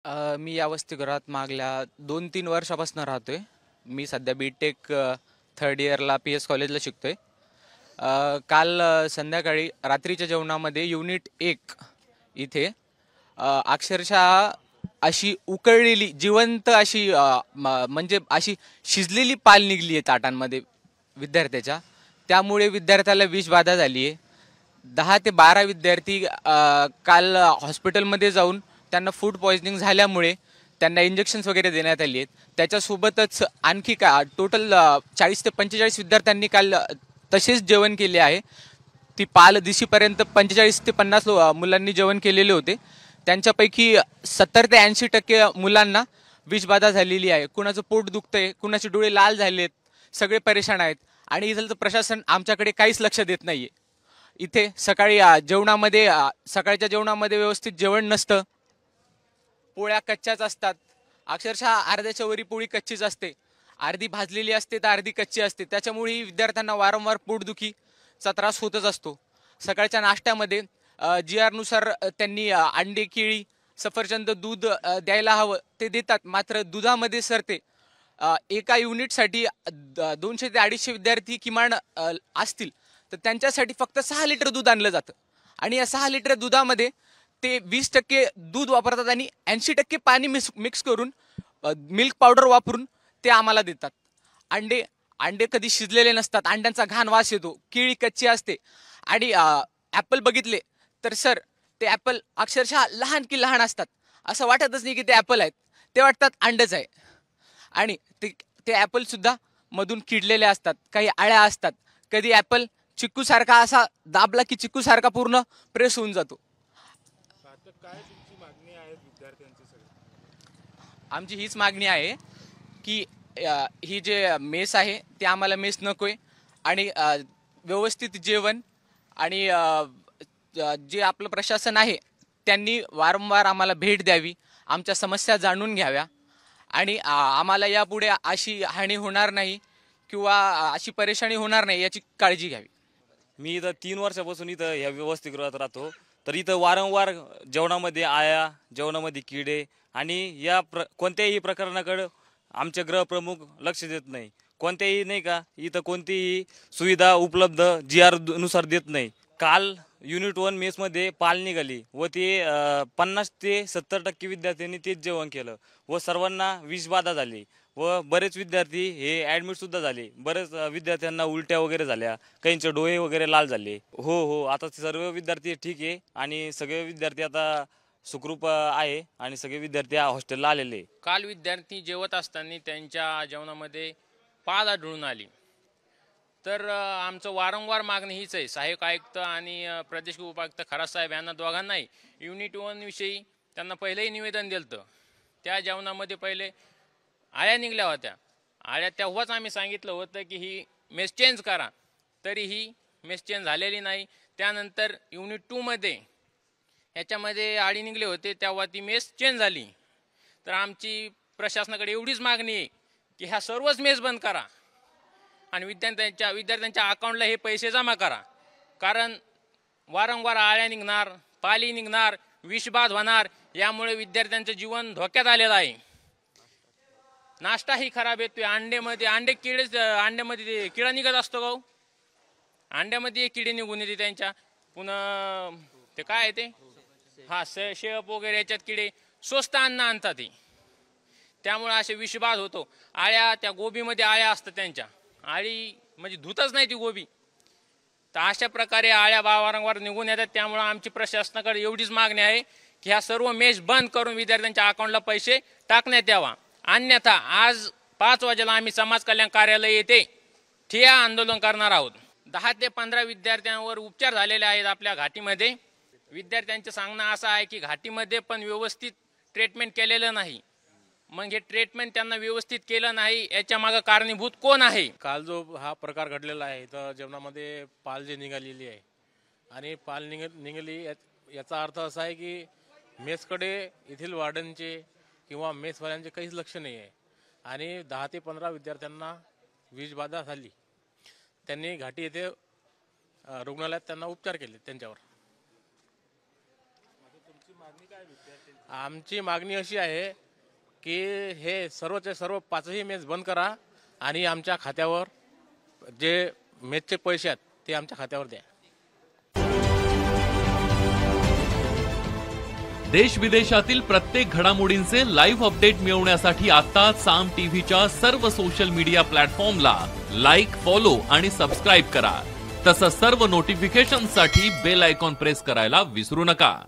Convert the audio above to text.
मी या वसतिगृहात मागल्या 2-3 वर्षापासून राहतोय. मी सध्या बी.टेक थर्ड इयरला पी.एस. कॉलेजला शिकतोय. काल संध्याकाळी रात्रीच्या जेवणामध्ये युनिट 1 इथे अक्षरशः अशी उकळलेली जिवंत अशी म्हणजे अशी शिजलेली पाल निघली आहे ताटांमध्ये विद्यार्थ्याच्या. त्यामुळे विद्यार्थ्याला विषबाधा झाली आहे. 10 ते 12 विद्यार्थी काल हॉस्पिटलमध्ये जाऊन त्यांना फूड पॉइझनिंग झाल्यामुळे त्यांना इंजेक्शन्स वगैरे देण्यात आली आहेत. त्याच्यासोबतच आणखी टोटल 40 ते 45 विद्यार्थ्यांनी काल तसेच जेवण केले आहे. ती पाल दिशीपर्यंत 45 ते 50 मुलांनी जेवण केलेले होते. त्यांच्यापैकी 70 ते 80% मुलांना विषबाधा झालेली आहे. कुणाचं पोट दुखतंय, कुणाचे डोळे लाल झालेत, सगळे परेशान आहेत. आणि इथलं प्रशासन आमच्याकडे काहीच लक्ष देत नाहीये. इथे सकाळी जेवणामध्ये सकाळच्या जेवणामध्ये व्यवस्थित जेवण नसतं. पोळ्या कच्च्याच असतात. अक्षरशः अर्ध्याच्या वरी पोळी कच्चीच असते, अर्धी भाजलेली असते तर अर्धी कच्ची असते. त्याच्यामुळे विद्यार्थ्यांना वारंवार पोटदुखीचा त्रास होतच असतो. सकाळच्या नाश्त्यामध्ये GR नुसार त्यांनी अंडे, केळी, सफरचंद, दूध द्यायला हवं ते देतात. मात्र दुधामध्ये सर ते एका युनिटसाठी 200 ते 250 विद्यार्थी किमान असतील तर त्यांच्यासाठी फक्त 6 लिटर दूध आणलं जातं. आणि या 6 लिटर दुधामध्ये ते 20% दूध वापरतात आणि 80% पाणी मिक्स करून मिल्क पावडर वापरून ते आम्हाला देतात. अंडे अंडे कधी शिजलेले नसतात, अंड्यांचा घाण वास येतो, केळी कच्ची असते. आणि ॲपल बघितले तर सर ते ॲपल अक्षरशः लहान की लहान असतात. असं वाटतच नाही की ते ॲपल आहेत, ते वाटतात अंडच आहे. आणि ते ते ॲपल सुद्धा मधून किडलेले असतात, काही आळ्या असतात. कधी ॲपल चिक्कूसारखा असा दाबला की चिक्कूसारखा पूर्ण प्रेस होऊन जातो. काय तुमची मागणी आहे विद्यार्थ्यांची सगळी? आमची हीच मागणी आहे की ही जे मेस आहे ते आम्हाला मेस नकोय. आणि व्यवस्थित जेवण आणि जे आपलं प्रशासन आहे त्यांनी वारंवार आम्हाला भेट द्यावी, आमच्या समस्या जाणून घ्याव्या. आणि आम्हाला यापुढे अशी हानी होणार नाही किंवा अशी परेशानी होणार नाही याची काळजी घ्यावी. मी इथं 3 वर्षापासून इथं ह्या वसतिगृहात राहतो. तर इथं वारंवार जेवणामध्ये आया, जेवणामध्ये किडे आणि कोणत्याही प्रकरणाकडे आमचे गृहप्रमुख लक्ष देत नाही. कोणत्याही नाही का इथं कोणतीही सुविधा उपलब्ध GR नुसार देत नाही. काल युनिट 1 मेसमध्ये पाल निघाली व ते 50 ते 70% विद्यार्थ्यांनी तेच जेवण केलं व सर्वांना विषबाधा झाली व बरेच विद्यार्थी हे ॲडमिट सुद्धा झाले. बरेच विद्यार्थ्यांना उलट्या वगैरे झाल्या, काहींचे डोळे वगैरे लाल झाले. हो, आता सर्व विद्यार्थी ठीक आहे आणि सगळे विद्यार्थी आता सुखरूप आहे आणि सगळे विद्यार्थी हॉस्टेलला आलेले. काल विद्यार्थी जेवत असताना त्यांच्या जेवणामध्ये पाल आढळून आली. तर आमचं वारंवार मागणी हीच आहे. सहाय्यक आयुक्त आणि प्रदेश उपायुक्त खरात साहेब यांना दोघांनाही युनिट 1 विषयी त्यांना पहिलेही निवेदन दिलं. त्या जेवणामध्ये पहिले आळ्या निघल्या होत्या. आळ्या तेव्हाच आम्ही सांगितलं होतं की ही मेस चेंज करा, तरी ही मेस चेंज झालेली नाही. त्यानंतर युनिट 2 मध्ये ह्याच्यामध्ये आळी निघले होते तेव्हा ती मेस चेंज झाली. तर आमची प्रशासनाकडे एवढीच मागणी आहे की ह्या सर्वच मेस बंद करा आणि विद्यार्थ्यांच्या अकाउंटला हे पैसे जमा करा. कारण वारंवार आळ्या निघणार, पाली निघणार, विषबाध होणार, यामुळे विद्यार्थ्यांचं जीवन धोक्यात आलेलं आहे. नाश्ताही खराब येतोय. अंड्यामध्ये किडा निघत असतो गाऊ, अंड्यामध्ये किडे निघून येते त्यांच्या. पुन्हा ते काय आहे ते शेप वगैरे याच्यात किडे स्वस्त अन्न आणतात ते, त्यामुळे असे विषबाध होतो. आळ्या त्या गोबीमध्ये आळ्या असतात, त्यांच्या आळी म्हणजे धुतच नाही ती गोबी. तर अशा प्रकारे आळ्या वारंवार निघून येतात. त्यामुळे आमची प्रशासनाकडे एवढीच मागणी आहे की ह्या सर्व मेस बंद करून विद्यार्थ्यांच्या अकाउंटला पैसे टाकण्यात यावा. अन्यथा आज 5 वाजेला आम्ही समाज कल्याण कार्यालय येथे ठिय्या आंदोलन करणार आहोत. 10 ते 15 विद्यार्थ्यांवर उपचार झालेले आहेत आपल्या घाटीमध्ये. विद्यार्थ्यांचं सांगणं असं आहे की घाटीमध्ये पण व्यवस्थित ट्रीटमेंट केलेलं नाही. मग हे ट्रीटमेंट त्यांना व्यवस्थित केलं नाही, याच्या मागे कारणीभूत कोण आहे? काल जो हा प्रकार घडलेला आहे तर जेवणामध्ये पाल जी निघालेली आहे आणि पाल निघाली याचा अर्थ असा आहे की मेसकडे येथील वार्डनचे किंवा मेसवाल्यांचे काहीच लक्ष नाही आहे. आणि 10 ते 15 विद्यार्थ्यांना विषबाधा झाली. त्यांनी घाटी येथे रुग्णालयात त्यांना उपचार केले त्यांच्यावर. आमची मागणी अशी आहे की हे सर्वचे सर्व 5ही मेस बंद करा आणि आमच्या खात्यावर जे मेसचे पैसे आहेत ते आमच्या खात्यावर द्या. देश विदेशातील प्रत्येक घडामोडींचे लाईव्ह अपडेट मिळवण्यासाठी आता साम टीव्हीच्या सर्व सोशल मीडिया प्लॅटफॉर्मला लाईक, फॉलो आणि सबस्क्राईब करा. तसंच सर्व नोटिफिकेशनसाठी बेल आयकॉन प्रेस करायला विसरू नका.